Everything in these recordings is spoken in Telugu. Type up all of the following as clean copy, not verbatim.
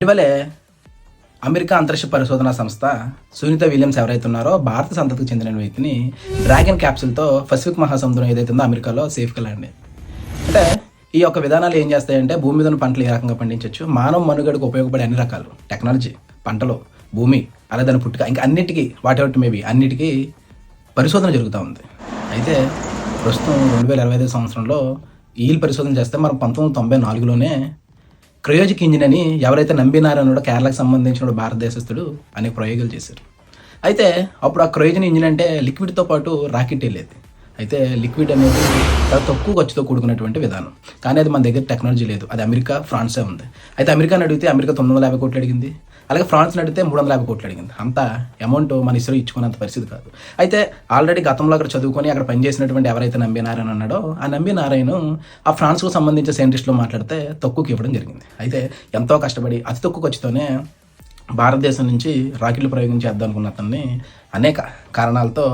ఇటీవలే అమెరికా అంతరిక్ష పరిశోధనా సంస్థ సునీత విలియమ్స్ ఎవరైతే ఉన్నారో భారత సంతతికి చెందిన వ్యక్తిని డ్రాగన్ క్యాప్సూల్తో పసిఫిక్ మహాసముద్రం ఏదైతే ఉందో అమెరికాలో సేఫ్గా ల్యాండ్. అంటే ఈ యొక్క విధానాలు ఏం చేస్తాయంటే భూమి మీద ఉన్న పంటలు ఏ రకంగా పండించవచ్చు, మానవ మనుగడకు ఉపయోగపడే అన్ని రకాలు టెక్నాలజీ, పంటలు, భూమి, అలా దాని పుట్టుక, ఇంకా అన్నిటికీ వాటెవర్ మేబీ అన్నిటికీ పరిశోధన జరుగుతూ ఉంది. అయితే ప్రస్తుతం 2025 సంవత్సరంలో ఈ పరిశోధన చేస్తే మనం 1994లోనే క్రయోజిక్ ఇంజిన్ అని ఎవరైతే నమ్మినారన్నాడో కేరళకు సంబంధించిన భారతదేశస్తుడు అనేక ప్రయోగాలు చేశారు. అయితే అప్పుడు ఆ క్రయోజన్ ఇంజిన్ అంటే లిక్విడ్తో పాటు రాకెట్ వెళ్ళేది. అయితే లిక్విడ్ అనేది చాలా తక్కువ ఖర్చుతో కూడుకున్నటువంటి విధానం, కానీ అది మన దగ్గర టెక్నాలజీ లేదు. అది అమెరికా, ఫ్రాన్సే ఉంది. అయితే అమెరికాని అడిగితే అమెరికా 950 కోట్లు అడిగింది, అలాగే ఫ్రాన్స్ని అడిగితే 350 కోట్లు అడిగింది. అంత అమౌంట్ మన ఇస్రో ఇచ్చుకున్నంత పరిస్థితి కాదు. అయితే ఆల్రెడీ గతంలో అక్కడ చదువుకొని అక్కడ పనిచేసినటువంటి ఎవరైతే నమ్మినారాయణ అన్నాడో ఆ నమ్మినారాయణ ఆ ఫ్రాన్స్కు సంబంధించిన సైంటిస్టులు మాట్లాడితే తక్కువకి ఇవ్వడం జరిగింది. అయితే ఎంతో కష్టపడి అతి తక్కువ ఖర్చుతోనే భారతదేశం నుంచి రాకెట్లు ప్రయోగం చేద్దాం అనుకున్న అతన్ని అనేక కారణాలతో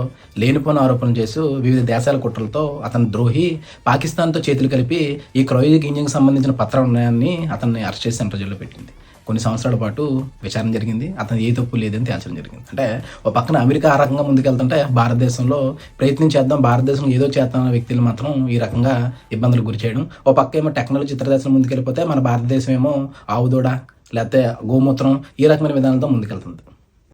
లేనిపోయిన ఆరోపణలు చేస్తూ వివిధ దేశాల కుట్రలతో అతను ద్రోహి, పాకిస్తాన్తో చేతులు కలిపి ఈ క్రయోజిక్ ఇంజిన్కి సంబంధించిన పత్రాలు ఉన్నాయని అతన్ని అరెస్ట్ చేసి సెంట్రల్ జైల్లో పెట్టింది. కొన్ని సంవత్సరాల పాటు విచారణ జరిగింది. అతను ఏ తప్పు లేదని తేల్చడం జరిగింది. అంటే ఒక పక్కన అమెరికా ఆ రకంగా ముందుకెళ్తుంటే భారతదేశంలో ప్రయత్నం చేద్దాం, భారతదేశంలో ఏదో చేద్దాం వ్యక్తులు మాత్రం ఈ రకంగా ఇబ్బందులకు గురి చేయడం. ఒక పక్క ఏమో టెక్నాలజీ ఇతర దేశాలు ముందుకెళ్ళిపోతే మన భారతదేశం ఏమో ఆవుదూడ లేకపోతే గోమూత్రం ఈ రకమైన విధానాలతో ముందుకెళ్తుంది.